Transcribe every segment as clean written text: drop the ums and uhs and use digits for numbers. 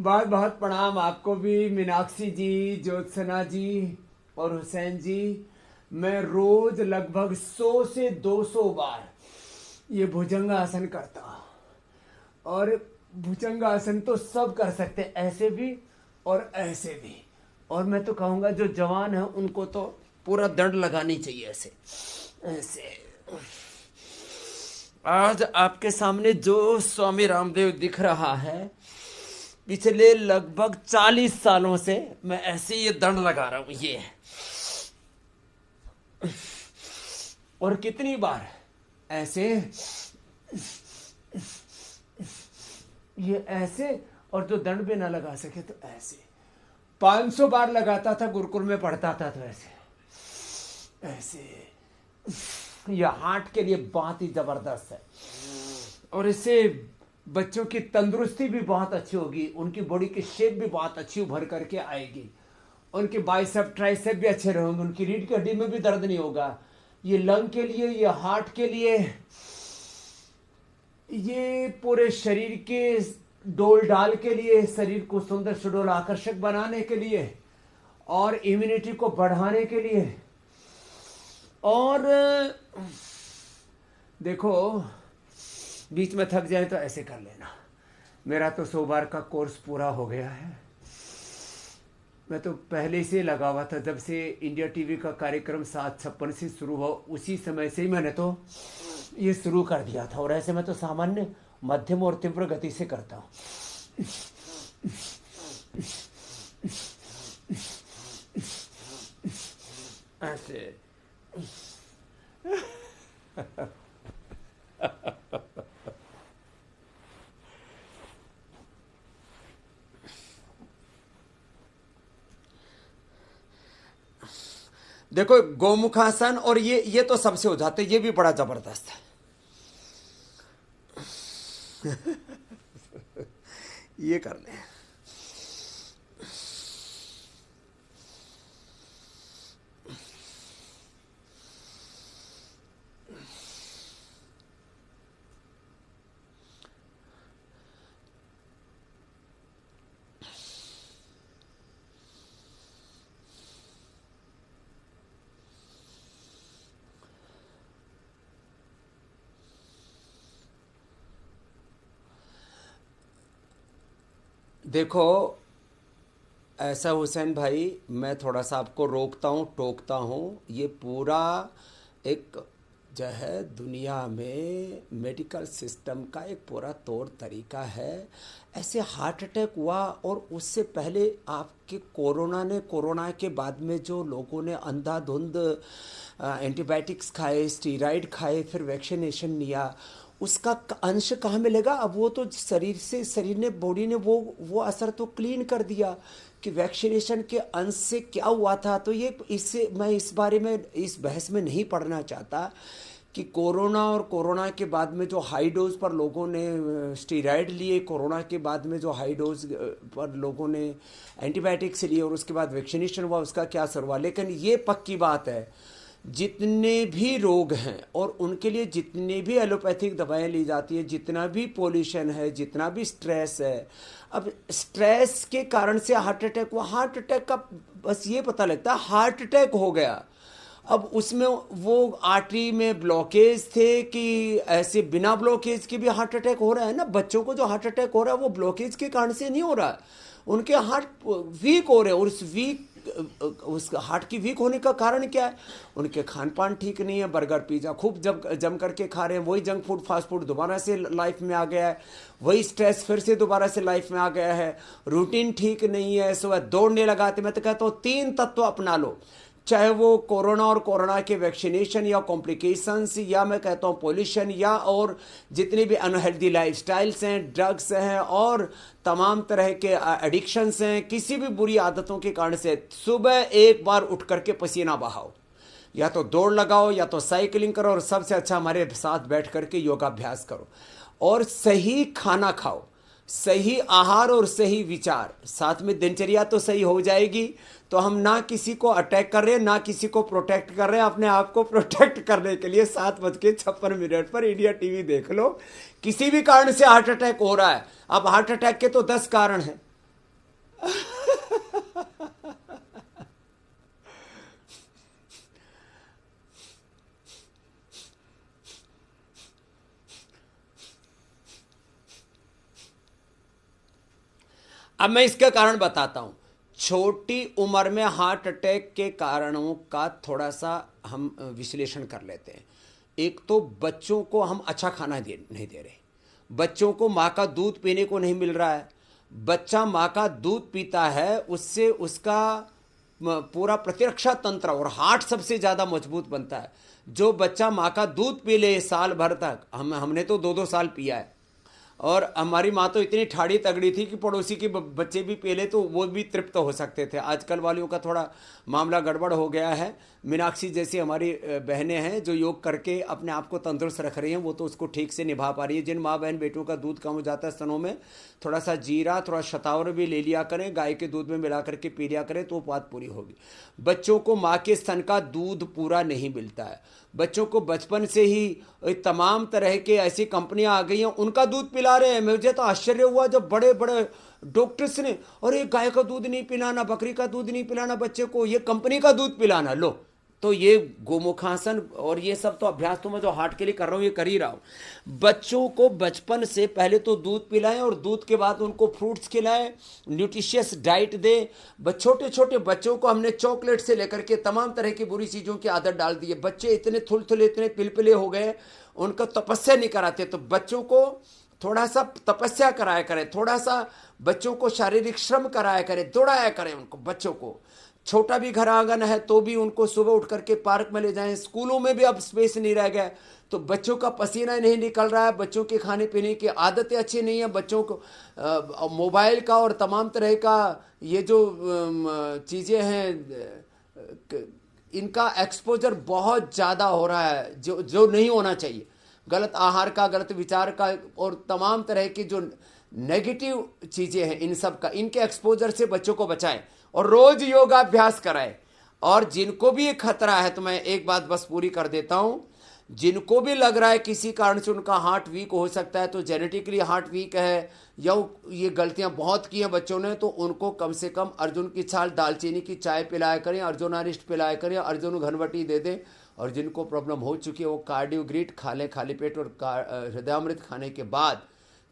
बहुत बहुत प्रणाम आपको भी, मीनाक्षी जी, ज्योत्सना जी और हुसैन जी। मैं रोज लगभग 100 से 200 बार ये भुजंगासन करता हूँ। और भुजंगासन तो सब कर सकते हैं, ऐसे भी और ऐसे भी। और मैं तो कहूँगा जो जवान है उनको तो पूरा दंड लगानी चाहिए, ऐसे ऐसे। आज आपके सामने जो स्वामी रामदेव दिख रहा है, पिछले लगभग 40 सालों से मैं ऐसे ये दंड लगा रहा हूं। ये और कितनी बार ऐसे, ये ऐसे। और जो दंड पे ना लगा सके तो ऐसे 500 बार लगाता था, गुरुकुल में पढ़ता था। तो ऐसे ऐसे। यह हार्ट के लिए बहुत ही जबरदस्त है और इससे बच्चों की तंदुरुस्ती भी बहुत अच्छी होगी, उनकी बॉडी की शेप भी बहुत अच्छी उभर करके आएगी, उनके बाइसेप ट्राइसेप भी अच्छे रहेंगे, उनकी रीढ़ की हड्डी में भी दर्द नहीं होगा। ये लंग के लिए, ये हार्ट के लिए, ये पूरे शरीर के डोल डाल के लिए, शरीर को सुंदर सुडोल आकर्षक बनाने के लिए और इम्यूनिटी को बढ़ाने के लिए। और देखो, बीच में थक जाए तो ऐसे कर लेना। मेरा तो 100 बार का कोर्स पूरा हो गया है। मैं तो पहले से लगा हुआ था, जब से इंडिया टीवी का कार्यक्रम 7:56 से शुरू हुआ, उसी समय से ही मैंने तो ये शुरू कर दिया था। और ऐसे मैं तो सामान्य, मध्यम और तीव्र गति से करता हूँ। ऐसे। देखो, गोमुखासन और ये तो सबसे हो जाते, ये भी बड़ा जबरदस्त है। ये कर ले। देखो ऐसा हुसैन भाई, मैं थोड़ा सा आपको रोकता हूँ, टोकता हूँ। ये पूरा एक जो है दुनिया में मेडिकल सिस्टम का एक पूरा तौर तरीका है। ऐसे हार्ट अटैक हुआ और उससे पहले आपके कोरोना के बाद में जो लोगों ने अंधाधुंध एंटीबायोटिक्स खाए, स्टीराइड खाए, फिर वैक्सीनेशन लिया, उसका अंश कहाँ मिलेगा? अब वो तो शरीर ने, बॉडी ने वो असर तो क्लीन कर दिया कि वैक्सीनेशन के अंश से क्या हुआ था। तो ये इससे मैं इस बारे में, इस बहस में नहीं पढ़ना चाहता कि कोरोना और कोरोना के बाद में जो हाई डोज पर लोगों ने स्टीराइड लिए, कोरोना के बाद में जो हाई डोज पर लोगों ने एंटीबायोटिक्स लिए और उसके बाद वैक्सीनेशन हुआ, उसका क्या असर हुआ। लेकिन ये पक्की बात है, जितने भी रोग हैं और उनके लिए जितनी भी एलोपैथिक दवाएं ली जाती है, जितना भी पोल्यूशन है, जितना भी स्ट्रेस है, अब स्ट्रेस के कारण से हार्ट अटैक हुआ। हार्ट अटैक का बस ये पता लगता है हार्ट अटैक हो गया। अब उसमें वो आर्टरी में ब्लॉकेज थे कि ऐसे बिना ब्लॉकेज के भी हार्ट अटैक हो रहा है ना। बच्चों को जो हार्ट अटैक हो रहा है वो ब्लॉकेज के कारण से नहीं हो रहा है, उनके हार्ट वीक हो रहे हैं। और उस हार्ट की वीक होने का कारण क्या है? उनके खान पान ठीक नहीं है, बर्गर पिज्ज़ा खूब जम करके खा रहे हैं, वही जंक फूड फास्ट फूड दोबारा से लाइफ में आ गया है, वही स्ट्रेस फिर से दोबारा से लाइफ में आ गया है, रूटीन ठीक नहीं है, सुबह दौड़ने लगाते। मैं तो कहता हूँ 3 तत्व अपना लो, चाहे वो कोरोना और कोरोना के वैक्सीनेशन या कॉम्प्लिकेशंस, या मैं कहता हूँ पोल्यूशन, या और जितनी भी अनहेल्दी लाइफस्टाइल्स हैं, ड्रग्स हैं और तमाम तरह के एडिक्शंस हैं, किसी भी बुरी आदतों के कारण से सुबह एक बार उठ करके पसीना बहाओ, या तो दौड़ लगाओ या तो साइकिलिंग करो, और सबसे अच्छा हमारे साथ बैठ करके योगाभ्यास करो, और सही खाना खाओ, सही आहार और सही विचार, साथ में दिनचर्या तो सही हो जाएगी। तो हम ना किसी को अटैक कर रहे हैं, ना किसी को प्रोटेक्ट कर रहे हैं। अपने आप को प्रोटेक्ट करने के लिए 7:56 पर इंडिया टीवी देख लो। किसी भी कारण से हार्ट अटैक हो रहा है, अब हार्ट अटैक के तो 10 कारण हैं, अब मैं इसका कारण बताता हूं। छोटी उम्र में हार्ट अटैक के कारणों का थोड़ा सा हम विश्लेषण कर लेते हैं। एक तो बच्चों को हम अच्छा खाना नहीं दे रहे, बच्चों को माँ का दूध पीने को नहीं मिल रहा है। बच्चा माँ का दूध पीता है, उससे उसका पूरा प्रतिरक्षा तंत्र और हार्ट सबसे ज़्यादा मजबूत बनता है। जो बच्चा माँ का दूध पी ले साल भर तक, हमने तो 2-2 साल पिया है, और हमारी माँ तो इतनी ठाड़ी तगड़ी थी कि पड़ोसी के बच्चे भी पी ले तो वो भी तृप्त हो सकते थे। आजकल वालों का थोड़ा मामला गड़बड़ हो गया है। मीनाक्षी जैसी हमारी बहनें हैं जो योग करके अपने आप को तंदुरुस्त रख रही हैं, वो तो उसको ठीक से निभा पा रही है। जिन माँ बहन बेटों का दूध कम हो जाता है स्तनों में, थोड़ा सा जीरा, थोड़ा शतावर भी ले लिया करें, गाय के दूध में मिला करके पी लिया करें, तो बात पूरी होगी। बच्चों को माँ के स्तन का दूध पूरा नहीं मिलता है। बच्चों को बचपन से ही तमाम तरह के ऐसी कंपनियां आ गई हैं, उनका दूध पिला रहे हैं। मुझे तो आश्चर्य हुआ जब बड़े बड़े डॉक्टर्स ने, अरे गाय का दूध नहीं पिलाना, बकरी का दूध नहीं पिलाना बच्चे को, ये कंपनी का दूध पिलाना। लो, तो ये गोमुखासन और ये सब तो अभ्यास तो मैं जो हार्ट के लिए कर रहा हूँ ये कर ही रहा हूँ। बच्चों को बचपन से पहले तो दूध पिलाएं और दूध के बाद उनको फ्रूट्स खिलाएं, न्यूट्रिशियस डाइट दें। छोटे छोटे बच्चों को हमने चॉकलेट से लेकर के तमाम तरह की बुरी चीज़ों की आदत डाल दी है। बच्चे इतने थुलथुले, इतने पिलपिले हो गए, उनका तपस्या नहीं कराते। तो बच्चों को थोड़ा सा तपस्या कराया करें, थोड़ा सा बच्चों को शारीरिक श्रम कराया करें, दौड़ाया करें उनको। बच्चों को छोटा भी घर आंगन है तो भी उनको सुबह उठ करके पार्क में ले जाएं। स्कूलों में भी अब स्पेस नहीं रह गया, तो बच्चों का पसीना नहीं निकल रहा है, बच्चों के खाने पीने की आदतें अच्छी नहीं है, बच्चों को मोबाइल का और तमाम तरह का ये जो चीज़ें हैं इनका एक्सपोजर बहुत ज़्यादा हो रहा है, जो जो नहीं होना चाहिए। गलत आहार का, गलत विचार का और तमाम तरह की जो नेगेटिव चीज़ें हैं इन सब का, इनके एक्सपोजर से बच्चों को बचाएं और रोज योगाभ्यास कराएं। और जिनको भी ये खतरा है, तो मैं एक बात बस पूरी कर देता हूं, जिनको भी लग रहा है किसी कारण से उनका हार्ट वीक हो सकता है, तो जेनेटिकली हार्ट वीक है या ये गलतियां बहुत की हैं बच्चों ने, तो उनको कम से कम अर्जुन की छाल दालचीनी की चाय पिलाया करें, अर्जुनारिष्ट पिलाया करें, अर्जुन घनवटी दे दें। और जिनको प्रॉब्लम हो चुकी है वो कार्डियोग्रीट खा लें खाली पेट, और हृदयामृत खाने के बाद।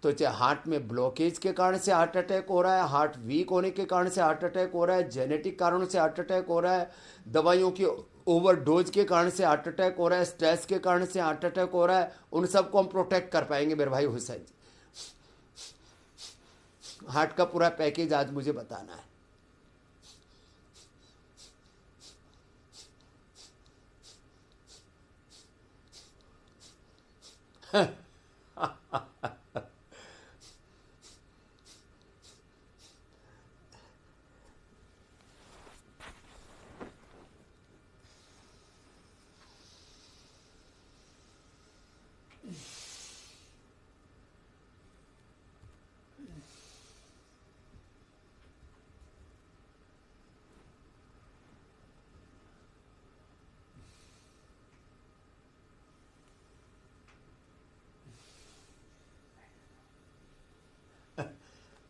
तो चाहे हार्ट में ब्लॉकेज के कारण से हार्ट अटैक हो रहा है, हार्ट वीक होने के कारण से हार्ट अटैक हो रहा है, जेनेटिक कारणों से हार्ट अटैक हो रहा है, दवाइयों की ओवरडोज के कारण से हार्ट अटैक हो रहा है, स्ट्रेस के कारण से हार्ट अटैक हो रहा है, उन सबको हम प्रोटेक्ट कर पाएंगे मेरे भाई हुसैन जी। हार्ट का पूरा पैकेज आज मुझे बताना है।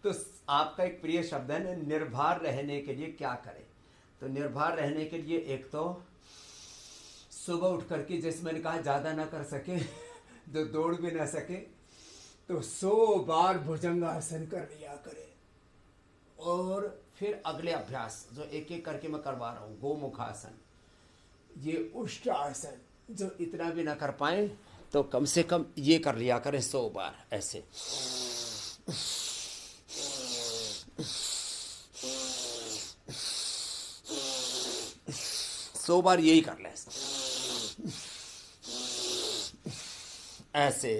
तो आपका एक प्रिय शब्द है ना, निर्भर रहने के लिए क्या करें। तो निर्भर रहने के लिए एक तो सुबह उठ करके, जैसे मैंने कहा, ज्यादा ना कर सके जो दौड़ भी ना सके तो 100 बार भुजंगासन कर लिया करें। और फिर अगले अभ्यास जो एक एक करके मैं करवा रहा हूँ, गोमुखासन, ये उष्टासन, जो इतना भी ना कर पाए तो कम से कम ये कर लिया करें 100 बार ऐसे। 100 बार यही कर ले ऐसे,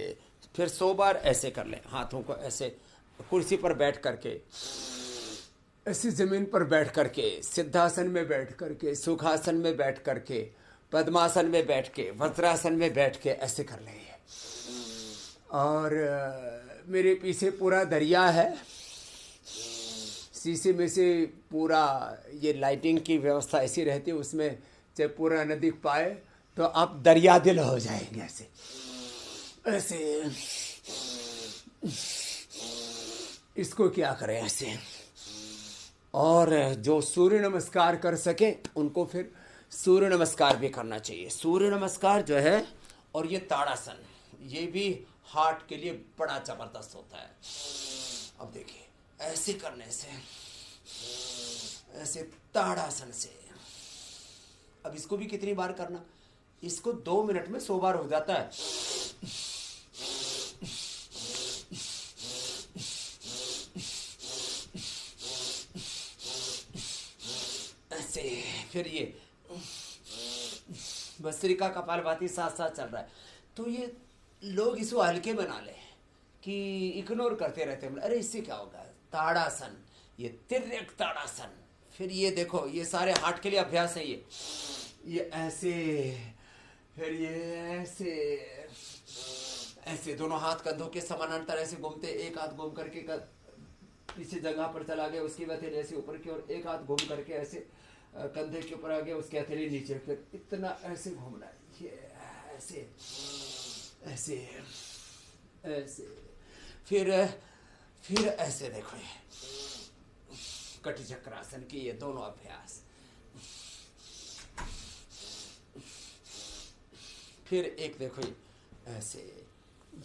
फिर 100 बार ऐसे कर ले, हाथों को ऐसे कुर्सी पर बैठ करके, ऐसी जमीन पर बैठ करके, सिद्धासन में बैठ करके, सुखासन में बैठ करके, पद्मासन में बैठ के, वज्रासन में बैठ के ऐसे कर ले। और मेरे पीछे पूरा दरिया है, शीशे में से पूरा ये लाइटिंग की व्यवस्था ऐसी रहती है, उसमें चाहे पूरा न दिख पाए तो आप दरिया दिल हो जाएंगे ऐसे ऐसे। इसको क्या करें ऐसे। और जो सूर्य नमस्कार कर सके उनको फिर सूर्य नमस्कार भी करना चाहिए। सूर्य नमस्कार जो है, और ये ताड़ासन, ये भी हार्ट के लिए बड़ा जबरदस्त होता है। अब देखिए ऐसे करने से, ऐसे ताड़ासन से। अब इसको भी कितनी बार करना, इसको 2 मिनट में 100 बार हो जाता है। ऐसे, फिर ये भस्त्रिका कपालभाति साथ साथ चल रहा है। तो ये लोग इसको हल्के बना ले कि इग्नोर करते रहते हैं, अरे इससे क्या होगा। ताड़ासन, ये तिर्यक ताड़ासन। फिर ये देखो, ये सारे हार्ट के लिए अभ्यास है। ये ऐसे, फिर ये ऐसे, ऐसे दोनों हाथ कंधों के समानांतर ऐसे घूमते, एक हाथ घूम करके पीछे जगह पर चला गया, उसकी हथेली ऐसे ऊपर की ओर, एक हाथ घूम करके ऐसे कंधे के ऊपर आ गया, उसकी हथेली नीचे, फिर इतना ऐसे घूमना है। ये ऐसे ऐसे ऐसे, फिर ऐसे देखो, ये कटी चक्रासन की ये दोनों अभ्यास। फिर एक देखो, ये ऐसे,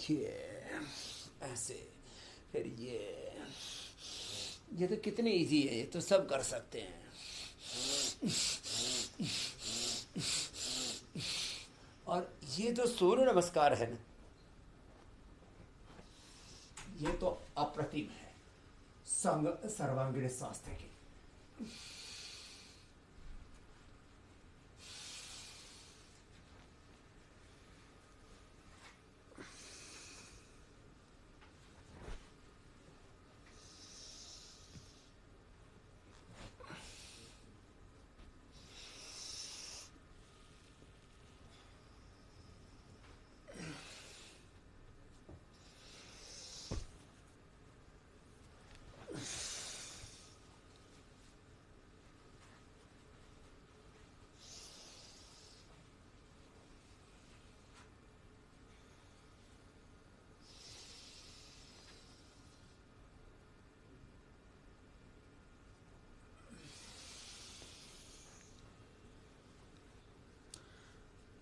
ये ऐसे, फिर ये तो कितने इजी है, ये तो सब कर सकते हैं। और ये जो सूर्य नमस्कार है ना, ये तो अप्रतिम है सर्वांगीण स्वास्थ्य की।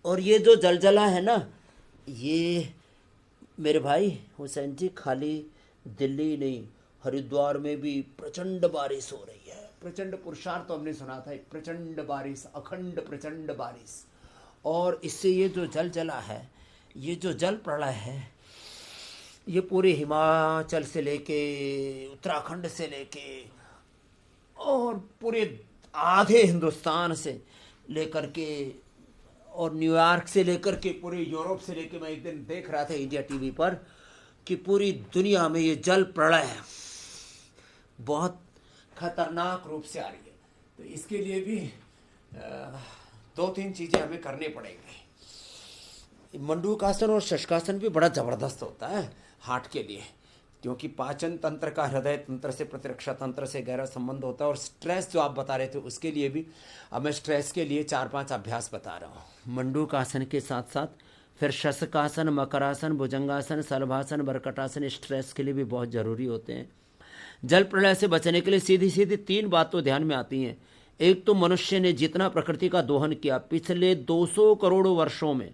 और ये जो जलजला है ना, ये मेरे भाई हुसैन जी, खाली दिल्ली नहीं, हरिद्वार में भी प्रचंड बारिश हो रही है। प्रचंड पुरुषार्थ तो हमने सुना था, एक प्रचंड बारिश, अखंड प्रचंड बारिश। और इससे ये जो जलजला है, ये जो जल प्रलय है, ये पूरे हिमाचल से लेके उत्तराखंड से लेके और पूरे आधे हिंदुस्तान से लेकर के और न्यूयॉर्क से लेकर के पूरे यूरोप से लेकर, मैं एक दिन देख रहा था इंडिया टीवी पर कि पूरी दुनिया में ये जल प्रलय बहुत खतरनाक रूप से आ रही है। तो इसके लिए भी 2-3 चीजें हमें करनी पड़ेंगी। मंडूकासन और शशकासन भी बड़ा जबरदस्त होता है हार्ट के लिए, क्योंकि पाचन तंत्र का हृदय तंत्र से, प्रतिरक्षा तंत्र से गहरा संबंध होता है। और स्ट्रेस जो आप बता रहे थे, उसके लिए भी अब मैं स्ट्रेस के लिए 4-5 अभ्यास बता रहा हूँ। मंडूकासन के साथ साथ फिर शशकासन, मकरासन, भुजंगासन, सलभासन, बरकटासन स्ट्रेस के लिए भी बहुत ज़रूरी होते हैं। जल प्रलय से बचने के लिए सीधी सीधी 3 बात तो ध्यान में आती हैं। एक तो मनुष्य ने जितना प्रकृति का दोहन किया पिछले 200 करोड़ वर्षों में,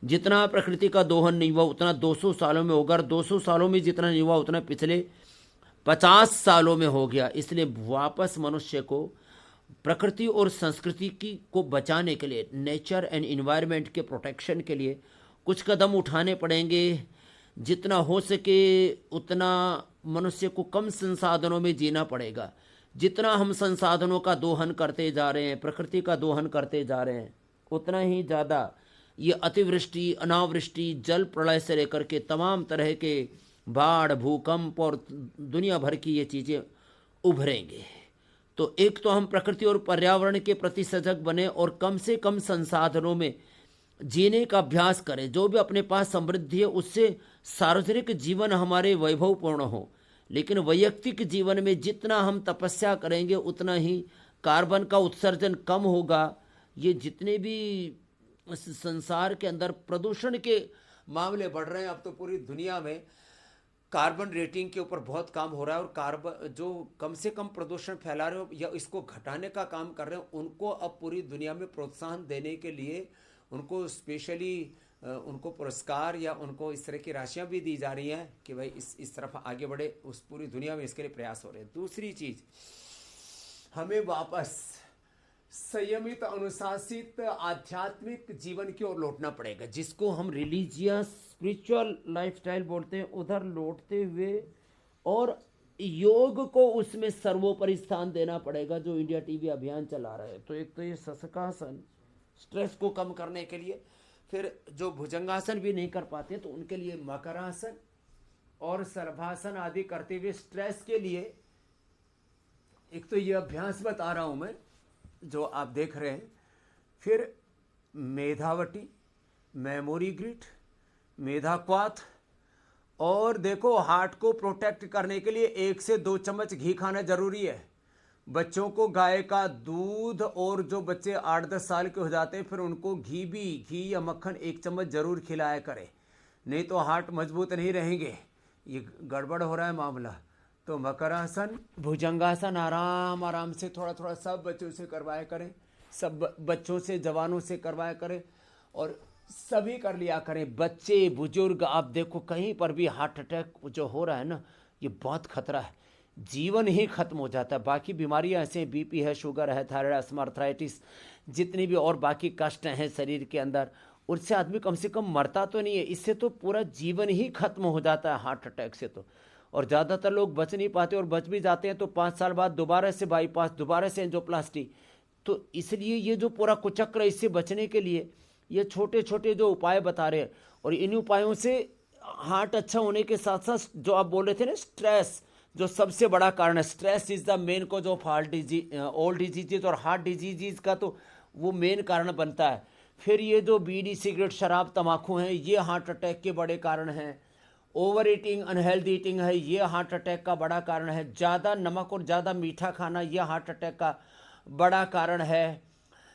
जितना प्रकृति का दोहन नहीं हुआ उतना 200 सालों में होगा। 200 सालों में जितना नहीं हुआ उतना पिछले 50 सालों में हो गया। इसलिए वापस मनुष्य को प्रकृति और संस्कृति की को बचाने के लिए, नेचर एंड इन्वायरमेंट के प्रोटेक्शन के लिए कुछ कदम उठाने पड़ेंगे। जितना हो सके उतना मनुष्य को कम संसाधनों में जीना पड़ेगा। जितना हम संसाधनों का दोहन करते जा रहे हैं, प्रकृति का दोहन करते जा रहे हैं, उतना ही ज़्यादा ये अतिवृष्टि, अनावृष्टि, जल प्रलय से लेकर के तमाम तरह के बाढ़, भूकंप और दुनिया भर की ये चीज़ें उभरेंगे। तो एक तो हम प्रकृति और पर्यावरण के प्रति सजग बने और कम से कम संसाधनों में जीने का अभ्यास करें। जो भी अपने पास समृद्धि है उससे सार्वजनिक जीवन हमारे वैभवपूर्ण हो, लेकिन वैयक्तिक जीवन में जितना हम तपस्या करेंगे उतना ही कार्बन का उत्सर्जन कम होगा। ये जितने भी संसार के अंदर प्रदूषण के मामले बढ़ रहे हैं, अब तो पूरी दुनिया में कार्बन रेटिंग के ऊपर बहुत काम हो रहा है। और कार्बन जो कम से कम प्रदूषण फैला रहे हो या इसको घटाने का काम कर रहे हैं, उनको अब पूरी दुनिया में प्रोत्साहन देने के लिए उनको स्पेशली उनको पुरस्कार या उनको इस तरह की राशियां भी दी जा रही हैं कि भाई इस तरफ आगे बढ़े, उस पूरी दुनिया में इसके लिए प्रयास हो रहे हैं। दूसरी चीज, हमें वापस संयमित अनुशासित आध्यात्मिक जीवन की ओर लौटना पड़ेगा, जिसको हम रिलीजियस स्पिरिचुअल लाइफस्टाइल बोलते हैं, उधर लौटते हुए और योग को उसमें सर्वोपरि स्थान देना पड़ेगा, जो इंडिया टीवी अभियान चला रहा है। तो एक तो ये शशकासन स्ट्रेस को कम करने के लिए, फिर जो भुजंगासन भी नहीं कर पाते तो उनके लिए मकरासन और सर्वासन आदि करते हुए स्ट्रेस के लिए एक तो ये अभ्यास बता रहा हूं मैं जो आप देख रहे हैं। फिर मेधावटी, मेमोरी ग्रिड, मेधाक्वाथ, और देखो हार्ट को प्रोटेक्ट करने के लिए 1 से 2 चम्मच घी खाना जरूरी है। बच्चों को गाय का दूध, और जो बच्चे 8-10 साल के हो जाते हैं फिर उनको घी या मक्खन 1 चम्मच जरूर खिलाया करें, नहीं तो हार्ट मजबूत नहीं रहेंगे। ये गड़बड़ हो रहा है मामला। तो मकरासन, भुजंगासन आराम आराम से थोड़ा थोड़ा सब बच्चों से करवाया करें, सब बच्चों से जवानों से करवाया करें, और सभी कर लिया करें, बच्चे बुजुर्ग। आप देखो कहीं पर भी हार्ट अटैक जो हो रहा है ना, ये बहुत खतरा है, जीवन ही खत्म हो जाता है। बाकी बीमारियां ऐसे हैं, बीपी है, शुगर है, थायराइड, अस्थमा, आर्थराइटिस, जितनी भी और बाकी कष्ट हैं शरीर के अंदर, उससे आदमी कम से कम मरता तो नहीं है, इससे तो पूरा जीवन ही खत्म हो जाता है हार्ट अटैक से तो। और ज़्यादातर लोग बच नहीं पाते, और बच भी जाते हैं तो 5 साल बाद दोबारा से बाईपास, दोबारा से एंजियोप्लास्टी। तो इसलिए ये जो पूरा कुचक्र, इससे बचने के लिए ये छोटे छोटे जो उपाय बता रहे हैं, और इन उपायों से हार्ट अच्छा होने के साथ साथ जो आप बोल रहे थे ना, स्ट्रेस जो सबसे बड़ा कारण है, stress is the main cause of heart disease, all diseases, और हार्ट डिजीजेज का तो वो मेन कारण बनता है। फिर ये जो बीड़ी, सिगरेट, शराब, तंबाकू हैं, ये हार्ट अटैक के बड़े कारण हैं। ओवर ईटिंग, अनहेल्दी ईटिंग है, ये हार्ट अटैक का बड़ा कारण है। ज़्यादा नमक और ज़्यादा मीठा खाना, ये हार्ट अटैक का बड़ा कारण है।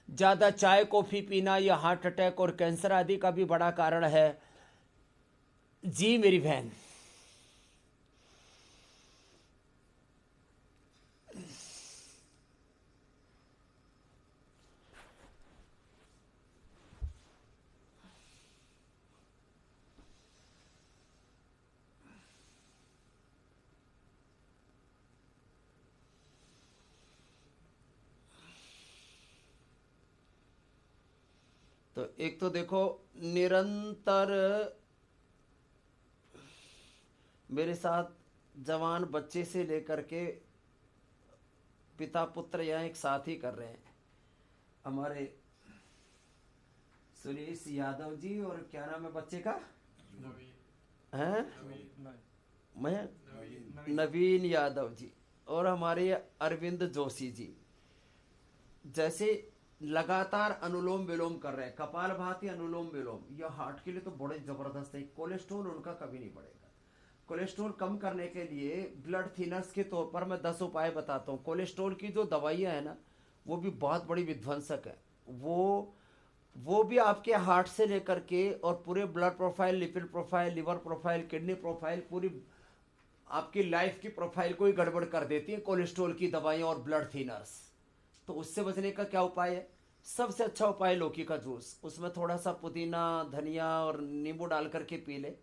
ज़्यादा चाय कॉफ़ी पीना, यह हार्ट अटैक और कैंसर आदि का भी बड़ा कारण है। जी मेरी बहन, तो एक तो देखो निरंतर मेरे साथ जवान बच्चे से लेकर के पिता पुत्र यहाँ एक साथ ही कर रहे हैं, हमारे सुरेश यादव जी, और क्या नाम है बच्चे का, हैं, मैं नवीन यादव जी, और हमारे अरविंद जोशी जी। जैसे लगातार अनुलोम विलोम कर रहे हैं, कपालभाति, अनुलोम विलोम, यह हार्ट के लिए तो बड़े जबरदस्त है। कोलेस्ट्रॉल उनका कभी नहीं बढ़ेगा। कोलेस्ट्रॉल कम करने के लिए ब्लड थिनर्स के तौर पर मैं 10 उपाय बताता हूँ। कोलेस्ट्रॉल की जो दवाइयाँ हैं ना, वो भी बहुत बड़ी विध्वंसक है। वो भी आपके हार्ट से लेकर के और पूरे blood profile, lipid profile, liver profile, kidney profile, पूरी आपकी लाइफ की प्रोफाइल को ही गड़बड़ कर देती है कोलेस्ट्रॉल की दवाइयाँ और ब्लड थिनर्स। तो उससे बचने का क्या उपाय है? सबसे अच्छा उपाय लौकी का जूस, उसमें थोड़ा सा पुदीना, धनिया और नींबू डाल करके पी ले।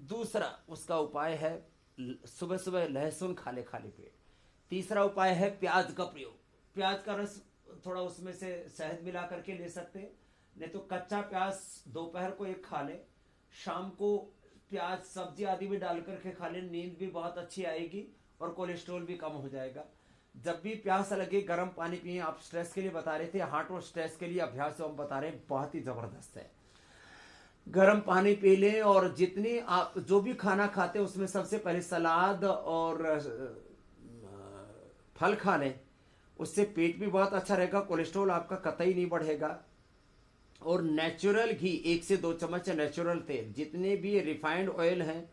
दूसरा उसका उपाय है सुबह सुबह लहसुन खा ले खाली पेट। तीसरा उपाय है प्याज का प्रयोग, प्याज का रस थोड़ा उसमें से शहद मिला करके ले सकते हैं, नहीं तो कच्चा प्याज दोपहर को एक खा ले, शाम को प्याज सब्जी आदि भी डाल करके खा ले, नींद भी बहुत अच्छी आएगी और कोलेस्ट्रॉल भी कम हो जाएगा। जब भी प्यास लगे गर्म पानी पिए। आप स्ट्रेस के लिए बता रहे थे, हार्ट और स्ट्रेस के लिए अभ्यास हम बता रहे हैं, बहुत ही जबरदस्त है। गर्म पानी पी लें, और जितनी आप जो भी खाना खाते हैं उसमें सबसे पहले सलाद और फल खा लें, उससे पेट भी बहुत अच्छा रहेगा, कोलेस्ट्रॉल आपका कतई नहीं बढ़ेगा। और नेचुरल घी 1 से 2 चम्मच नेचुरल तेल, जितने भी रिफाइंड ऑयल हैं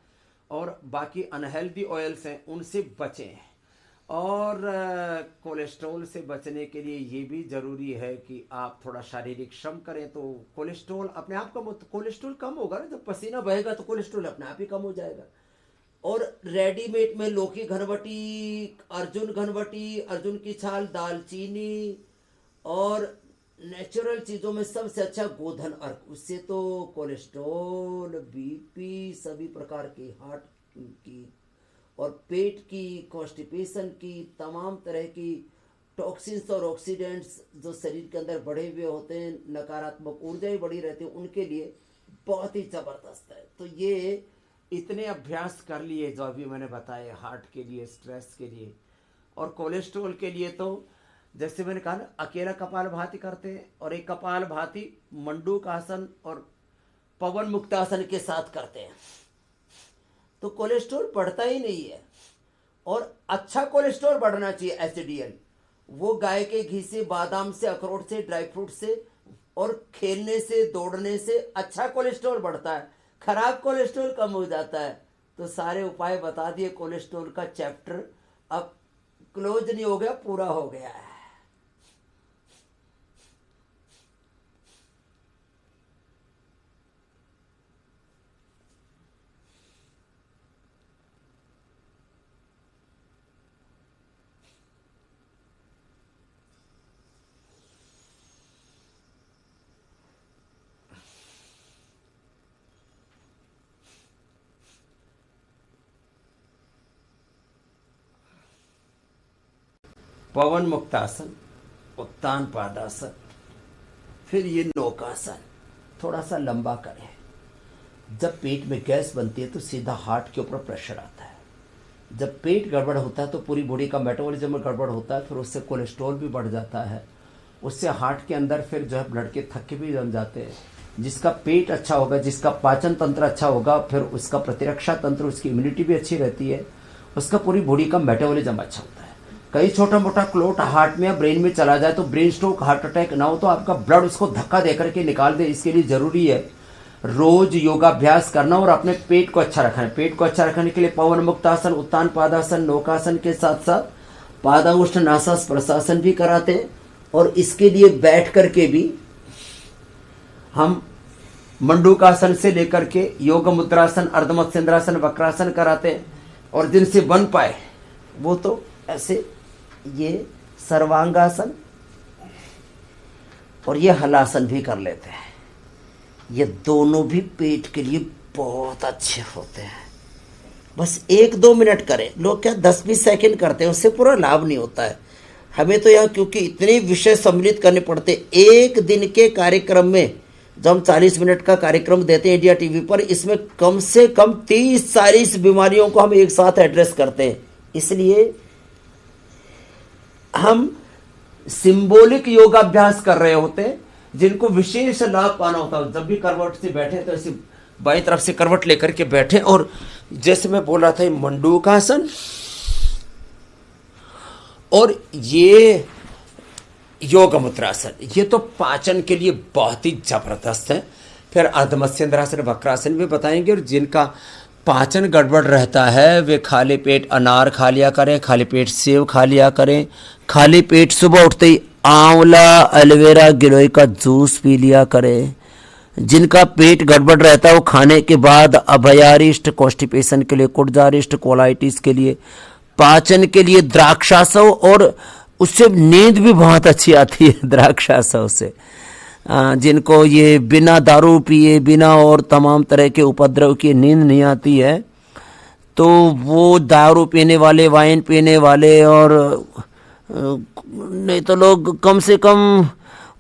और बाकी अनहेल्दी ऑयल्स हैं उनसे बचें। और कोलेस्ट्रॉल से बचने के लिए ये भी जरूरी है कि आप थोड़ा शारीरिक श्रम करें, तो कोलेस्ट्रॉल अपने आप कम, कोलेस्ट्रॉल कम होगा ना, जब पसीना बहेगा तो कोलेस्ट्रॉल अपने आप ही कम हो जाएगा। और रेडीमेड में लौकी घनवटी, अर्जुन घनवटी, अर्जुन की छाल, दालचीनी और नेचुरल चीज़ों में सबसे अच्छा गोधन अर्क, उससे तो कोलेस्ट्रॉल, बीपी, सभी प्रकार की हार्ट की और पेट की, कॉन्स्टिपेशन की, तमाम तरह की टॉक्सिन्स और ऑक्सीडेंट्स जो शरीर के अंदर बढ़े हुए होते हैं, नकारात्मक ऊर्जा ही बढ़ी रहती है, उनके लिए बहुत ही ज़बरदस्त है। तो ये इतने अभ्यास कर लिए जो अभी मैंने बताए, हार्ट के लिए, स्ट्रेस के लिए और कोलेस्ट्रॉल के लिए। तो जैसे मैंने कहा ना, अकेला कपाल भाती करते हैं और एक कपाल भाती मंडूक आसन और पवन मुक्तासन के साथ करते हैं, तो कोलेस्ट्रॉल बढ़ता ही नहीं है। और अच्छा कोलेस्ट्रॉल बढ़ना चाहिए, एचडीएल, वो गाय के घी से, बादाम से, अखरोट से, ड्राई फ्रूट से और खेलने से, दौड़ने से अच्छा कोलेस्ट्रॉल बढ़ता है, खराब कोलेस्ट्रॉल कम हो जाता है। तो सारे उपाय बता दिए, कोलेस्ट्रॉल का चैप्टर अब क्लोज नहीं हो गया, पूरा हो गया है। पवन मुक्तासन, उत्तान पादासन, फिर ये नौकासन, थोड़ा सा लंबा करें। जब पेट में गैस बनती है तो सीधा हार्ट के ऊपर प्रेशर आता है। जब पेट गड़बड़ होता है तो पूरी बॉडी का मेटाबॉलिज्म में गड़बड़ होता है, फिर उससे कोलेस्ट्रॉल भी बढ़ जाता है, उससे हार्ट के अंदर फिर जो है ब्लड के थक्के भी जम जाते हैं। जिसका पेट अच्छा होगा, जिसका पाचन तंत्र अच्छा होगा, फिर उसका प्रतिरक्षा तंत्र, उसकी इम्यूनिटी भी अच्छी रहती है, उसका पूरी बॉडी का मेटाबॉलिज्म अच्छा होता है। कहीं छोटा मोटा क्लोट हार्ट में या ब्रेन में चला जाए तो ब्रेन स्ट्रोक, हार्ट अटैक ना हो तो आपका ब्लड उसको धक्का देकर के निकाल दे। इसके लिए जरूरी है रोज योगाभ्यास करना और अपने पेट को अच्छा रखना है। पेट को अच्छा रखने के लिए पवन मुक्तासन, उत्तान पादासन, नौकासन के साथ साथ पादांगुष्ठ नासास प्रशासन भी कराते हैं। और इसके लिए बैठ करके भी हम मंडूकासन से लेकर के योग मुद्रासन, अर्धमत्स्येंद्रासन, वक्रासन कराते हैं। और जिनसे बन पाए वो तो ऐसे ये सर्वांगासन और ये हलासन भी कर लेते हैं। ये दोनों भी पेट के लिए बहुत अच्छे होते हैं। बस 1-2 मिनट करें। लोग क्या 10-20 सेकंड करते हैं, उससे पूरा लाभ नहीं होता है। हमें तो यहाँ क्योंकि इतने विषय सम्मिलित करने पड़ते, एक दिन के कार्यक्रम में जब हम 40 मिनट का कार्यक्रम देते हैं इंडिया टीवी पर, इसमें कम से कम 30-40 बीमारियों को हम एक साथ एड्रेस करते हैं। इसलिए हम सिंबॉलिक योगाभ्यास कर रहे होते हैं, जिनको विशेष लाभ पाना होता है। जब भी करवट से बैठे तो ऐसे बाई तरफ से करवट लेकर के बैठे, और जैसे मैं बोल रहा था मंडूकासन और ये योग मुद्रासन, ये तो पाचन के लिए बहुत ही जबरदस्त है। फिर अर्धमत्स्येंद्रासन, वक्रासन भी बताएंगे। और जिनका पाचन गड़बड़ रहता है वे खाली पेट अनार खा लिया करें, खाली पेट सेव खा लिया करें, खाली पेट सुबह उठते ही आंवला, एलोवेरा, गिलोय का जूस पी लिया करें। जिनका पेट गड़बड़ रहता है वो खाने के बाद अभयारिष्ट, कॉन्स्टिपेशन के लिए कुड़जारिष्ट, कोलाइटिस के लिए, पाचन के लिए द्राक्षासव, और उससे नींद भी बहुत अच्छी आती है द्राक्षासव से। जिनको ये बिना दारू पिए, बिना और तमाम तरह के उपद्रव की नींद नहीं आती है, तो वो दारू पीने वाले, वाइन पीने वाले, और नहीं तो लोग कम से कम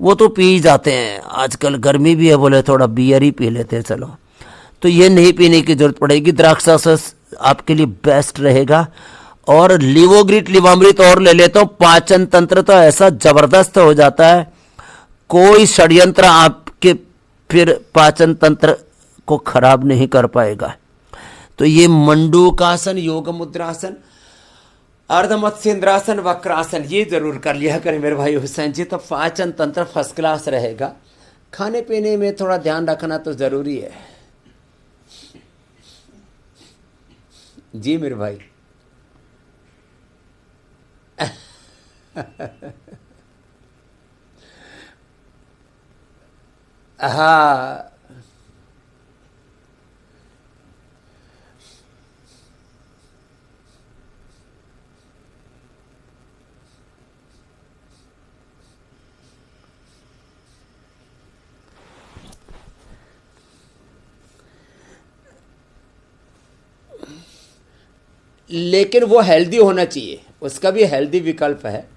वो तो पी ही जाते हैं। आजकल गर्मी भी है, बोले थोड़ा बियर ही पी लेते हैं, चलो। तो ये नहीं पीने की जरूरत पड़ेगी। द्राक्षारस आपके लिए बेस्ट रहेगा। और लिवोग्रिट, लिवामृत और ले लेता हूँ। पाचन तंत्र तो ऐसा जबरदस्त हो जाता है, कोई षड्यंत्र आपके फिर पाचन तंत्र को खराब नहीं कर पाएगा। तो ये मंडूकासन, योग मुद्रासन, अर्धमत्स्येंद्रासन, वक्रासन ये जरूर कर लिया करें मेरे भाई हुसैन जी। तो पाचन तंत्र फर्स्ट क्लास रहेगा। खाने पीने में थोड़ा ध्यान रखना तो जरूरी है जी मेरे भाई। हाँ, लेकिन वो हेल्दी होना चाहिए, उसका भी हेल्दी विकल्प है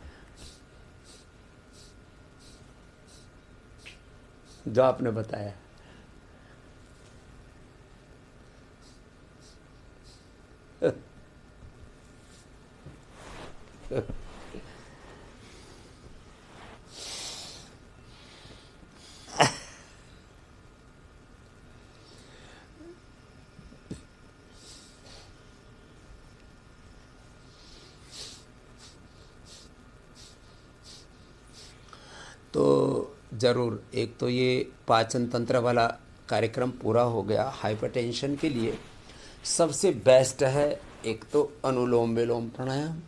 जो आपने बताया। तो ज़रूर, एक तो ये पाचन तंत्र वाला कार्यक्रम पूरा हो गया। हाइपरटेंशन के लिए सबसे बेस्ट है एक तो अनुलोम विलोम प्राणायाम,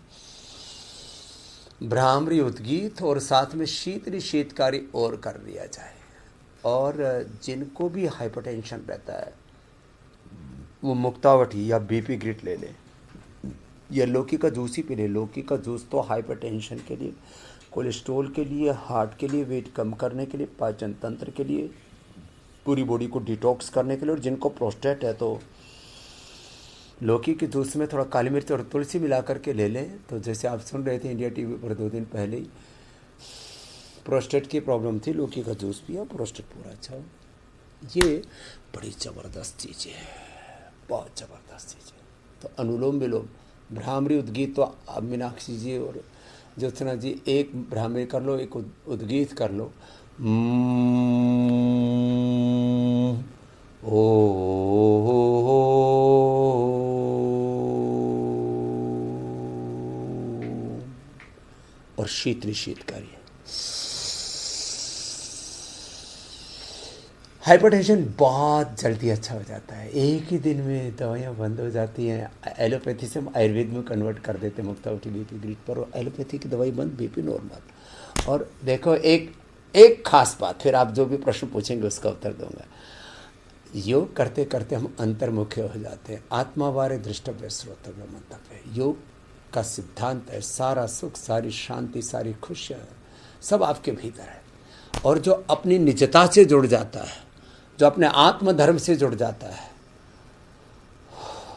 भ्रामरी उद्गीत, और साथ में शीतली शीतकारी और कर दिया जाए। और जिनको भी हाइपरटेंशन रहता है वो मुक्तावटी या बीपी ग्रिट ले लें, या लौकी का जूस ही पी ले। लौकी का जूस तो हाइपरटेंशन के लिए, कोलेस्ट्रॉल के लिए, हार्ट के लिए, वेट कम करने के लिए, पाचन तंत्र के लिए, पूरी बॉडी को डिटॉक्स करने के लिए। और जिनको प्रोस्टेट है तो लौकी के जूस में थोड़ा काली मिर्च और तुलसी मिला करके ले लें। तो जैसे आप सुन रहे थे इंडिया टीवी पर 2 दिन पहले ही, प्रोस्टेट की प्रॉब्लम थी, लौकी का जूस पिया, प्रोस्टेट पूरा अच्छा हो। ये बड़ी ज़बरदस्त चीज़ है, बहुत ज़बरदस्त चीज़ है। तो अनुलोम विलोम, भ्रामरी उद्गीत तो अब मीनाक्षी जी और ज्योत्सना जी एक भ्रामरी कर लो, एक उद्गीत कर लो। और शीतली शीतकारी। हाइपरटेंशन बहुत जल्दी अच्छा हो जाता है, एक ही दिन में दवाइयाँ बंद हो जाती हैं। एलोपैथी से हम आयुर्वेद में कन्वर्ट कर देते हैं, मुक्तावटी बीपी ग्रिट पर, और एलोपैथी की दवाई बंद, बीपी नॉर्मल। और देखो एक खास बात, फिर आप जो भी प्रश्न पूछेंगे उसका उत्तर दूंगा। योग करते करते हम अंतर्मुखी हो जाते हैं। आत्मावारे दृष्टव्य श्रोतव्य मंतव्य। योग का सिद्धांत है सारा सुख, सारी शांति, सारी खुशियाँ सब आपके भीतर है। और जो अपनी निजता से जुड़ जाता है, जो अपने आत्मधर्म से जुड़ जाता है,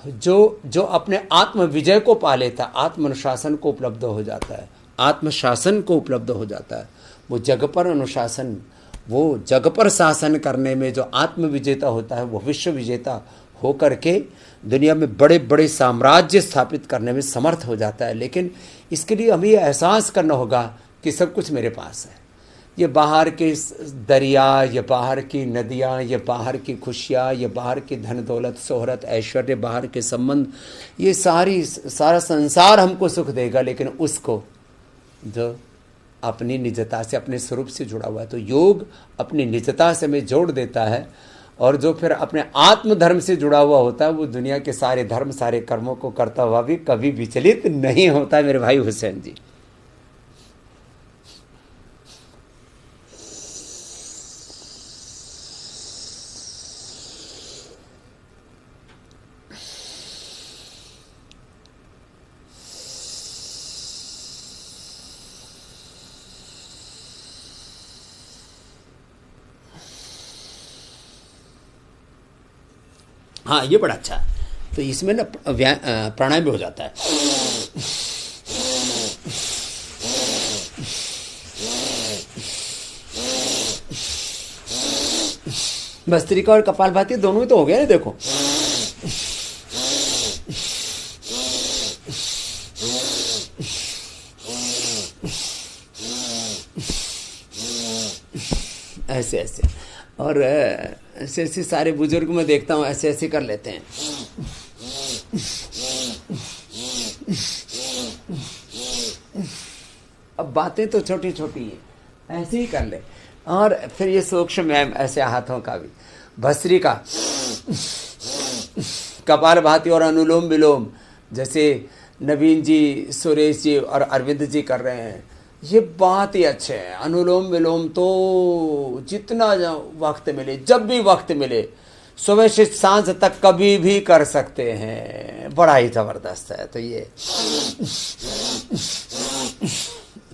जो अपने आत्म विजय को पा लेता है, आत्मानुशासन को उपलब्ध हो जाता है, आत्मशासन को उपलब्ध हो जाता है, वो जग पर अनुशासन, वो जग पर शासन करने में जो आत्म विजेता होता है, वो विश्व विजेता हो करके दुनिया में बड़े बड़े साम्राज्य स्थापित करने में समर्थ हो जाता है। लेकिन इसके लिए हमें ये एहसास करना होगा कि सब कुछ मेरे पास है। ये बाहर के दरिया, ये बाहर की नदियाँ, ये बाहर की खुशियाँ, ये बाहर की धन दौलत, शोहरत, ऐश्वर्य, बाहर के संबंध, ये सारा संसार हमको सुख देगा, लेकिन उसको जो अपनी निजता से, अपने स्वरूप से जुड़ा हुआ है। तो योग अपनी निजता से हमें जोड़ देता है, और जो फिर अपने आत्मधर्म से जुड़ा हुआ होता है वो दुनिया के सारे धर्म, सारे कर्मों को करता हुआ भी कभी विचलित नहीं होता है, मेरे भाई हुसैन जी। हाँ, ये बड़ा अच्छा है। तो इसमें ना प्राणायाम भी हो जाता है। भस्त्रिका और कपालभाति दोनों ही तो हो गया ना, देखो। ऐसे ऐसे, और ऐसे ऐसे सारे बुजुर्ग में देखता हूँ ऐसे ऐसे कर लेते हैं। अब बातें तो छोटी छोटी हैं, ऐसे ही कर ले। और फिर ये सूक्ष्म व्यायाम ऐसे हाथों का भी, भस्त्रिका, कपालभाति और अनुलोम विलोम, जैसे नवीन जी, सुरेश जी और अरविंद जी कर रहे हैं, ये बहुत ही अच्छे हैं। अनुलोम विलोम तो जितना वक्त मिले, जब भी वक्त मिले, सुबह से सांझ तक कभी भी कर सकते हैं, बड़ा ही जबरदस्त है। तो ये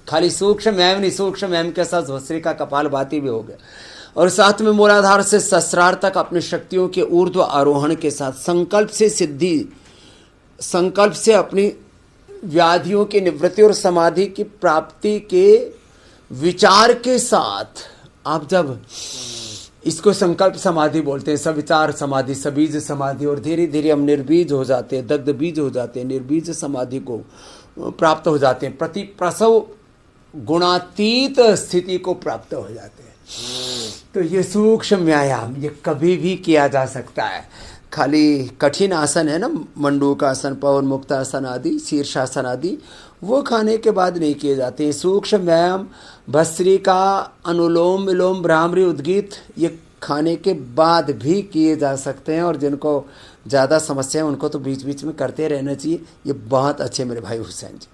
खाली सूक्ष्म व्यायाम नहीं, सूक्ष्म व्यायाम के साथ भस्त्रिका, कपालभाति भी हो गया, और साथ में मूलाधार से सहस्रार तक अपनी शक्तियों के ऊर्ध्व आरोहण के साथ संकल्प से सिद्धि संकल्प से अपनी व्याधियों की निवृत्ति और समाधि की प्राप्ति के विचार के साथ आप जब इसको संकल्प समाधि बोलते हैं, सविचार समाधि, सबीज समाधि, और धीरे धीरे हम निर्बीज हो जाते हैं, दग्ध बीज हो जाते हैं, निर्बीज समाधि को प्राप्त हो जाते हैं, प्रति प्रसव गुणातीत स्थिति को प्राप्त हो जाते हैं। तो ये सूक्ष्म व्यायाम ये कभी भी किया जा सकता है। खाली कठिन आसन है ना, मंडूकासन, पवन मुक्तासन आदि, शीर्षासन आदि, वो खाने के बाद नहीं किए जाते हैं। सूक्ष्म व्यायाम भस्त्रिका, अनुलोम विलोम, भ्रामरी, उद्गीत ये खाने के बाद भी किए जा सकते हैं। और जिनको ज़्यादा समस्या है उनको तो बीच बीच में करते रहना चाहिए। ये बहुत अच्छे मेरे भाई हुसैन जी।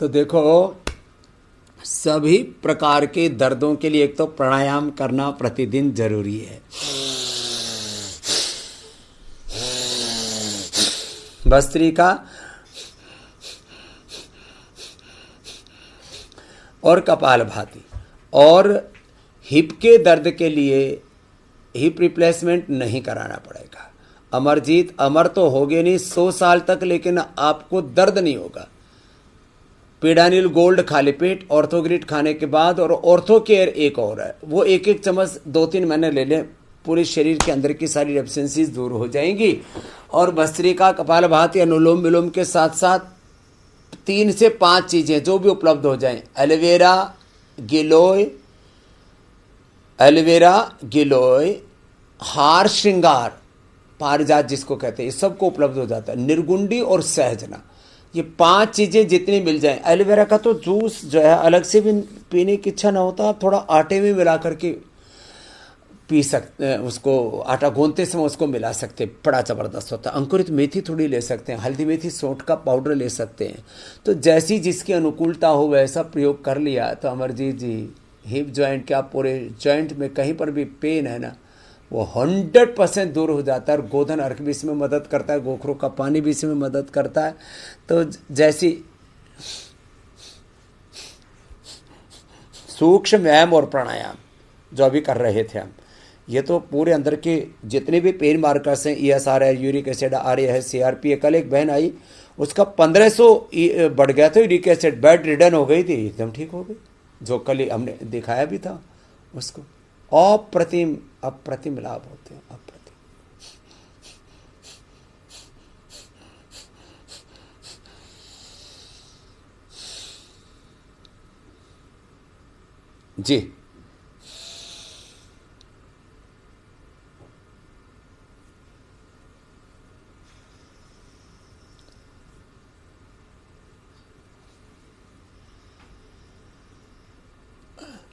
तो देखो, सभी प्रकार के दर्दों के लिए एक तो प्राणायाम करना प्रतिदिन जरूरी है। भस्त्रिका और कपालभाति। और हिप के दर्द के लिए हिप रिप्लेसमेंट नहीं कराना पड़ेगा। अमरजीत, अमर तो होगे नहीं 100 साल तक, लेकिन आपको दर्द नहीं होगा। पेडानिल गोल्ड खाली पेट ऑर्थोग्रिड खाने के बाद, और ऑर्थो केयर एक और है, वो एक एक चम्मच 2-3 महीने ले लें, पूरे शरीर के अंदर की सारी डेफिशिएंसीज दूर हो जाएंगी। और भस्त्रिका, कपालभाति, अनुलोम विलोम के साथ साथ 3 से 5 चीज़ें जो भी उपलब्ध हो जाएं, एलोवेरा गिलोय, हार श्रृंगार, पारिजात जिसको कहते हैं, ये सबको उपलब्ध हो जाता है। निर्गुंडी और सहजना, ये 5 चीज़ें जितनी मिल जाएं। एलोवेरा का तो जूस जो है अलग से भी पीने की इच्छा ना होता, आप थोड़ा आटे में मिला करके पी सकते हैं, उसको आटा गूंथते समय उसको मिला सकते हैं, बड़ा ज़बरदस्त होता है। अंकुरित मेथी थोड़ी ले सकते हैं, हल्दी मेथी सौंठ का पाउडर ले सकते हैं। तो जैसी जिसकी अनुकूलता हो वैसा प्रयोग कर लिया। तो अमरजीत जी, हिप जॉइंट के आप पूरे जॉइंट में कहीं पर भी पेन है ना, वो 100% दूर हो जाता है। और गोधन अर्क भी इसमें मदद करता है, गोखरों का पानी भी इसमें मदद करता है। तो जैसी सूक्ष्म व्यायाम और प्राणायाम जो अभी कर रहे थे हम, ये तो पूरे अंदर के जितने भी पेन मार्कर्स हैं, ESR है, यूरिक एसिड आर्य है, CRP है। कल एक बहन आई, उसका 1500 बढ़ गया था यूरिक एसिड, बेड रिडन हो गई थी, एकदम ठीक हो गई, जो कल हमने दिखाया भी था उसको। अप्रतिम लाभ होते हैं, अप्रतिम। जी,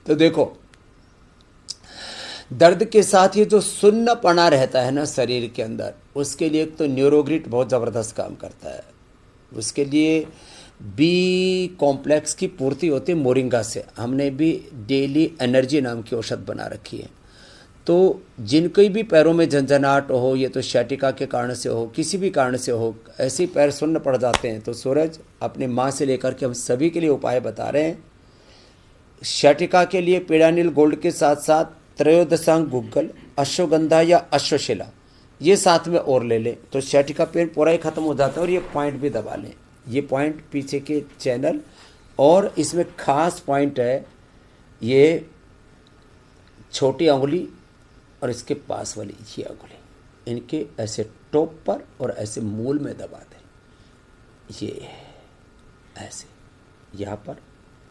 तो देखो, दर्द के साथ ये जो सुन्नपना रहता है ना शरीर के अंदर, उसके लिए एक तो न्यूरोग्रिट बहुत ज़बरदस्त काम करता है। उसके लिए बी कॉम्प्लेक्स की पूर्ति होती है मोरिंगा से। हमने भी डेली एनर्जी नाम की औषध बना रखी है। तो जिनके भी पैरों में झंझनाहट हो, ये तो शैटिका के कारण से हो, किसी भी कारण से हो, ऐसे ही पैर सुन्न पड़ जाते हैं, तो सूरज अपने माँ से लेकर के हम सभी के लिए उपाय बता रहे हैं। शैटिका के लिए पेडानिल गोल्ड के साथ साथ त्रयोदशांग गुग्गल, अश्वगंधा या अश्वशिला, ये साथ में और ले लें तो शैटिका पेन पूरा ही खत्म हो जाता है। और ये पॉइंट भी दबा लें, ये पॉइंट पीछे के चैनल, और इसमें खास पॉइंट है ये छोटी अंगुली और इसके पास वाली ये अंगुली, इनके ऐसे टॉप पर और ऐसे मूल में दबा दें, ये ऐसे यहाँ पर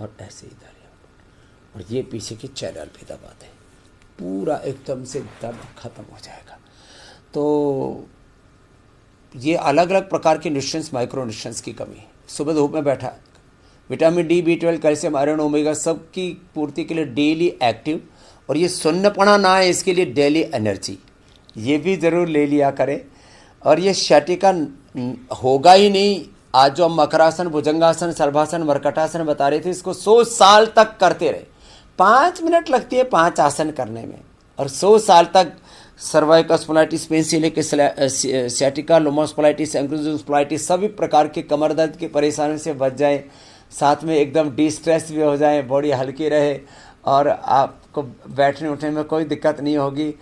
और ऐसे इधर यहाँ पर, और ये पीछे के चैनल पे दबा दें, पूरा एकदम से दर्द खत्म हो जाएगा। तो ये अलग अलग प्रकार के न्यूट्रिएंट्स, माइक्रो न्यूट्रिएंट्स की कमी है। सुबह धूप में बैठा, vitamin D, B12, calcium, iron, omega सब की पूर्ति के लिए डेली एक्टिव, और ये सुन्नपना ना है इसके लिए डेली एनर्जी, ये भी ज़रूर ले लिया करें। और ये शैटिका होगा ही नहीं आज जो हम मकरासन, भुजंगासन, शलभासन, मरकटासन बता रहे थे, इसको 100 साल तक करते रहे। 5 मिनट लगती है 5 आसन करने में, और 100 साल तक सर्वाइकल स्पॉन्डिलाइटिस, पेन से लेकर सियाटिका, लुम्बस स्पॉन्डिलाइटिस, एंक्लोजन स्पॉन्डिलाइटिस, सभी प्रकार के कमर दर्द की परेशानी से बच जाए, साथ में एकदम डिस्ट्रेस भी हो जाए, बॉडी हल्की रहे, और आपको बैठने उठने में कोई दिक्कत नहीं होगी,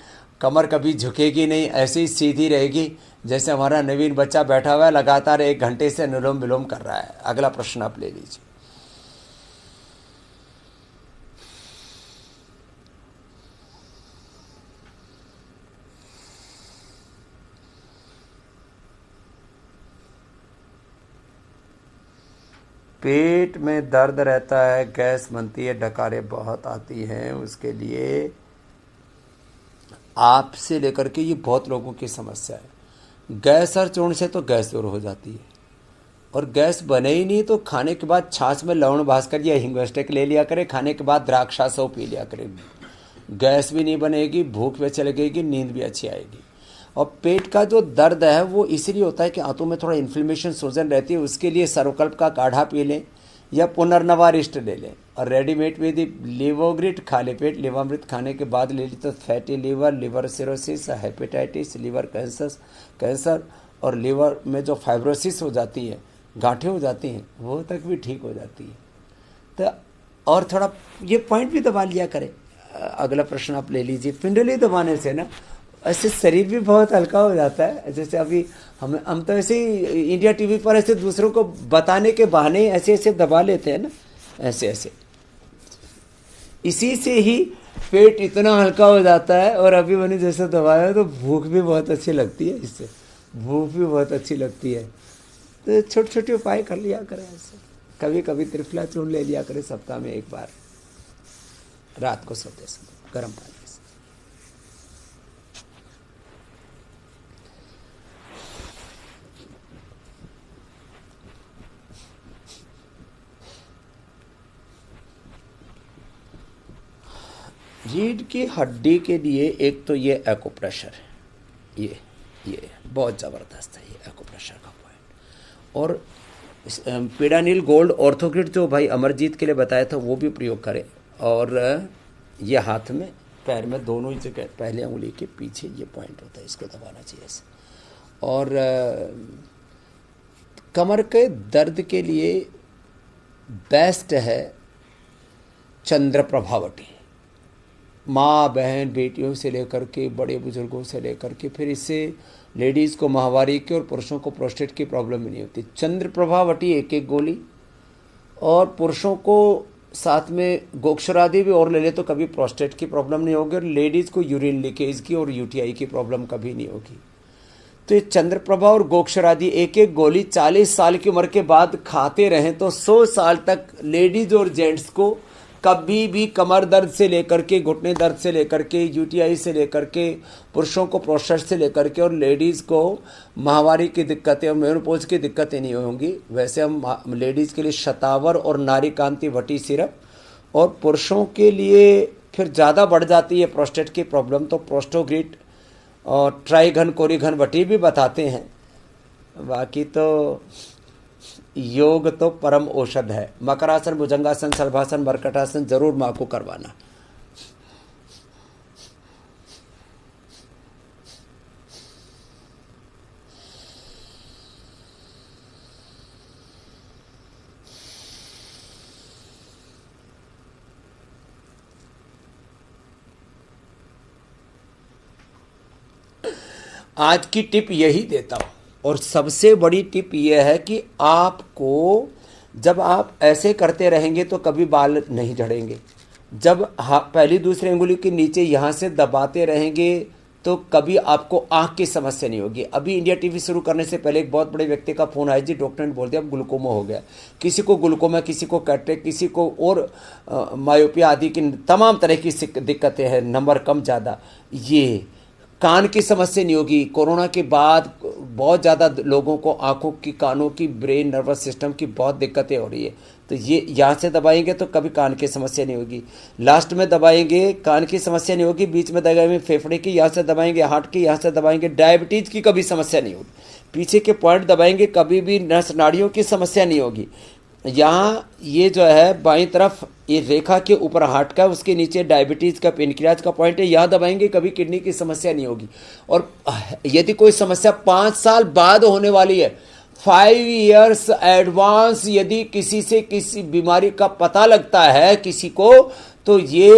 कमर कभी झुकेगी नहीं, ऐसे ही सीधी रहेगी। जैसे हमारा नवीन बच्चा बैठा हुआ है, लगातार 1 घंटे से अनुलोम विलोम कर रहा है। अगला प्रश्न आप ले लीजिए। पेट में दर्द रहता है, गैस बनती है, डकारें बहुत आती हैं, उसके लिए आपसे लेकर के ये बहुत लोगों की समस्या है। गैस और चूर्ण से तो गैस दूर हो जाती है, और गैस बने ही नहीं तो खाने के बाद छाछ में लवण भास्कर या हिंगोस्टेक ले लिया करें, खाने के बाद द्राक्षा सो पी लिया करें। गैस भी नहीं बनेगी, भूख भी अच्छी लगेगी, नींद भी अच्छी आएगी। और पेट का जो दर्द है वो इसलिए होता है कि आंतों में थोड़ा इन्फ्लेमेशन, सूजन रहती है, उसके लिए सर्वकल्प का काढ़ा पी लें या पुनर्नवारिष्ट ले लें। और रेडीमेड में यदि लिवोग्रिट खाली पेट लिवामृत खाने के बाद ले ली तो fatty liver, liver cirrhosis, hepatitis, liver cancer और लिवर में जो फाइब्रोसिस हो जाती है, गांठें हो जाती हैं, वो तक भी ठीक हो जाती है। तो और थोड़ा ये पॉइंट भी दबा लिया करें। अगला प्रश्न आप ले लीजिए। पिंडली दबाने से ना ऐसे शरीर भी बहुत हल्का हो जाता है। जैसे अभी हम तो ऐसे ही इंडिया टीवी पर ऐसे दूसरों को बताने के बहाने ऐसे ऐसे दबा लेते हैं ना, ऐसे ऐसे, इसी से ही पेट इतना हल्का हो जाता है। और अभी मैंने जैसे दबाया तो भूख भी बहुत अच्छी लगती है, इससे भूख भी बहुत अच्छी लगती है। तो छोटे छोटे उपाय कर लिया करें ऐसे। कभी कभी त्रिफला चूर्ण ले लिया करें सप्ताह में 1 बार, रात को सोते समय गर्म पानी से। रीढ़ की हड्डी के लिए एक तो ये एक्यूप्रेशर है, ये बहुत ज़बरदस्त है, ये एक्यूप्रेशर का पॉइंट। और पीडानिल गोल्ड ऑर्थोग्रिड जो भाई अमरजीत के लिए बताया था वो भी प्रयोग करें। और ये हाथ में, पैर में, दोनों ही जगह पहले उंगली के पीछे ये पॉइंट होता है, इसको दबाना चाहिए ऐसे। और कमर के दर्द के लिए बेस्ट है चंद्र प्रभावटी। माँ बहन बेटियों से लेकर के बड़े बुजुर्गों से लेकर के, फिर इससे लेडीज़ को माहवारी की और पुरुषों को प्रोस्टेट की प्रॉब्लम भी नहीं होती। चंद्र प्रभावटी 1-1 गोली, और पुरुषों को साथ में गोक्षरादि भी और ले ले तो कभी प्रोस्टेट की प्रॉब्लम नहीं होगी, और लेडीज़ को यूरिन लीकेज की और यूटीआई की प्रॉब्लम कभी नहीं होगी। तो ये चंद्रप्रभा और गोक्षरादि 1-1 गोली 40 साल की उम्र के बाद खाते रहें तो 100 साल तक लेडीज और जेंट्स को कभी भी कमर दर्द से लेकर के, घुटने दर्द से लेकर के, यूटीआई से लेकर के, पुरुषों को प्रोस्टेट से लेकर के, और लेडीज़ को माहवारी की दिक्कतें और मेनोपॉज की दिक्कतें नहीं होंगी। वैसे हम लेडीज़ के लिए शतावर और नारी कांति वटी सिरप, और पुरुषों के लिए फिर ज़्यादा बढ़ जाती है प्रोस्टेट की प्रॉब्लम तो प्रोस्टोग्रिट और ट्राइघन कोरिघन वटी भी बताते हैं। बाकी तो योग तो परम औषध है। मकरासन, भुजंगासन, शलभासन, मरकटासन जरूर माँ को करवाना। आज की टिप यही देता हूँ, और सबसे बड़ी टिप यह है कि आपको जब आप ऐसे करते रहेंगे तो कभी बाल नहीं झड़ेंगे। जब पहली दूसरी अंगुली के नीचे यहाँ से दबाते रहेंगे तो कभी आपको आँख की समस्या नहीं होगी। अभी इंडिया टीवी शुरू करने से पहले एक बहुत बड़े व्यक्ति का फ़ोन आया जी, डॉक्टर ने बोल दिया अब ग्लूकोमा हो गया। किसी को ग्लूकोमा, किसी को कैटरेक्ट, किसी को और मायोपिया आदि की तमाम तरह की दिक्कतें हैं, नंबर कम ज़्यादा। ये कान की समस्या नहीं होगी। कोरोना के बाद बहुत ज़्यादा लोगों को आंखों की, कानों की, ब्रेन, नर्वस सिस्टम की बहुत दिक्कतें हो रही है। तो तो ये यहाँ से दबाएंगे तो कभी कान की समस्या नहीं होगी, लास्ट में दबाएंगे कान की समस्या नहीं होगी, बीच में दबाएंगे फेफड़े की, यहाँ से दबाएंगे हार्ट की, यहाँ से दबाएंगे डायबिटीज़ की कभी समस्या नहीं होगी, पीछे के पॉइंट दबाएंगे कभी भी नस नाड़ियों की समस्या नहीं होगी। यहाँ ये जो है बाईं तरफ ये रेखा के ऊपर हार्ट का, उसके नीचे डायबिटीज़ का पेनक्रियाज का पॉइंट है, यहाँ दबाएंगे कभी किडनी की समस्या नहीं होगी। और यदि कोई समस्या 5 साल बाद होने वाली है, 5 इयर्स एडवांस यदि किसी से किसी बीमारी का पता लगता है किसी को, तो ये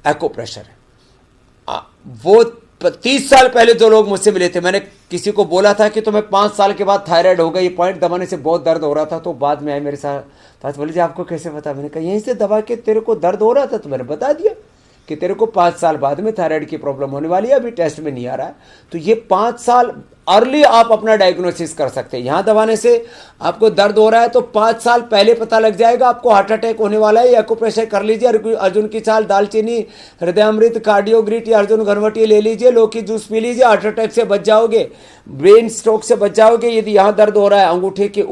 एक्यूप्रेशर है। वो 30 साल पहले जो लोग मुझसे मिले थे, मैंने किसी को बोला था कि तुम्हें 5 साल के बाद थायराइड होगा, ये पॉइंट दबाने से बहुत दर्द हो रहा था, तो बाद में आए मेरे साथ पास, बोले जी आपको कैसे पता? मैंने कहा यहीं से दबा के तेरे को दर्द हो रहा था, तो मैंने बता दिया कि तेरे को 5 साल बाद में थायराइड की प्रॉब्लम होने वाली है, अभी टेस्ट में नहीं आ रहा है। तो ये 5 साल अर्ली आप अपना डायग्नोसिस कर सकते हैं। यहाँ दबाने से आपको दर्द हो रहा है तो 5 साल पहले पता लग जाएगा आपको हार्ट अटैक होने वाला है, या एक्यूप्रेशर कर लीजिए, अर्जुन की छाल, दालचीनी, हृदयामृत, कार्डियोग्रिट या अर्जुन घनवटी ले लीजिए, लौकी जूस पी लीजिए, हार्ट अटैक से बच जाओगे, ब्रेन स्ट्रोक से बच जाओगे। यदि यहाँ दर्द हो रहा है अंगूठे के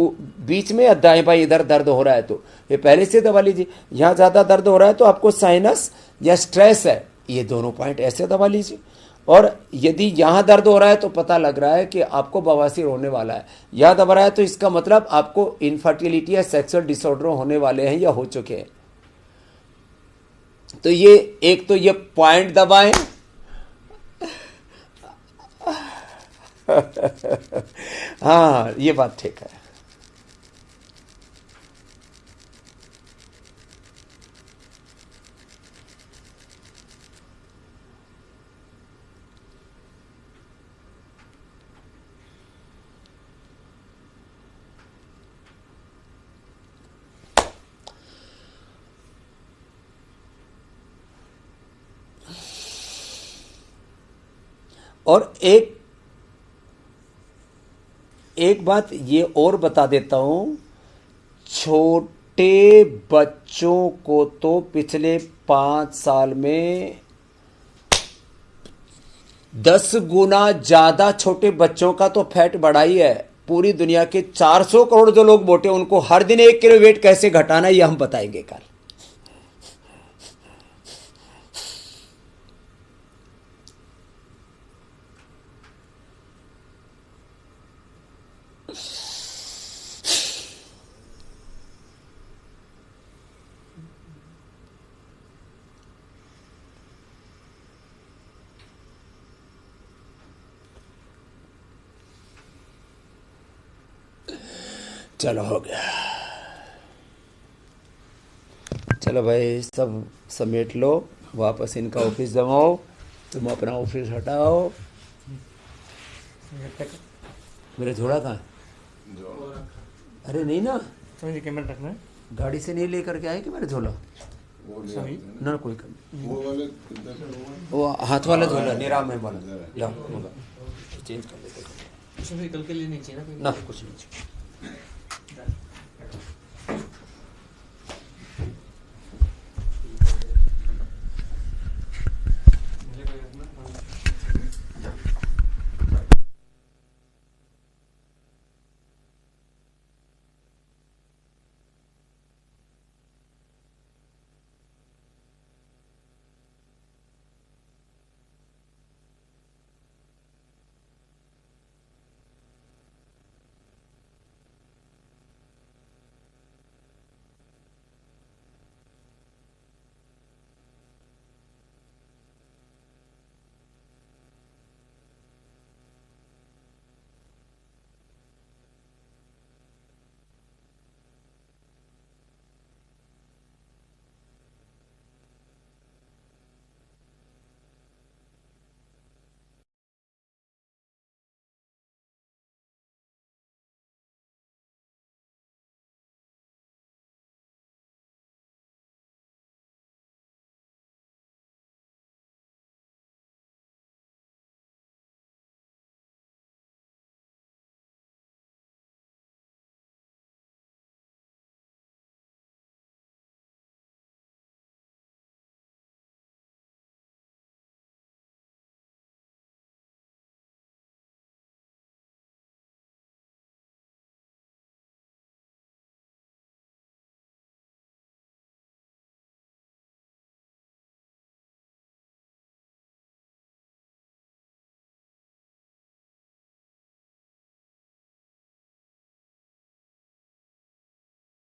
बीच में या दाएं बाएं इधर दर्द हो रहा है तो ये पहले से दबा लीजिए। यहाँ ज़्यादा दर्द हो रहा है तो आपको साइनस या स्ट्रेस है, ये दोनों पॉइंट ऐसे दबा लीजिए। और यदि यहाँ दर्द हो रहा है तो पता लग रहा है कि आपको बवासीर होने वाला है, यहाँ दबा रहा है तो इसका मतलब आपको इनफर्टिलिटी या सेक्सुअल डिसऑर्डर होने वाले हैं या हो चुके हैं। तो ये एक तो ये पॉइंट दबाएं हाँ ये बात ठीक है। और एक बात ये और बता देता हूं, छोटे बच्चों को तो पिछले 5 साल में 10 गुना ज्यादा छोटे बच्चों का तो फैट बढ़ा ही है। पूरी दुनिया के 400 करोड़ जो लोग मोटे, उनको हर दिन 1 किलो वेट कैसे घटाना है ये हम बताएंगे कल। चलो हो गया, चलो भाई सब समेट लो, वापस इनका ऑफिस जमाओ, तुम अपना ऑफिस हटाओ। मेरा झोला कहाँ? अरे नहीं ना, कैमरा रखना है, गाड़ी से नहीं लेकर के आए कि मेरा झोला ना, कोई कम वो हाथ वाला झोला निराम में वाला होगा, चेंज कर लेते कल के लिए नहीं चाहिए ना, कुछ नहीं चाहिए।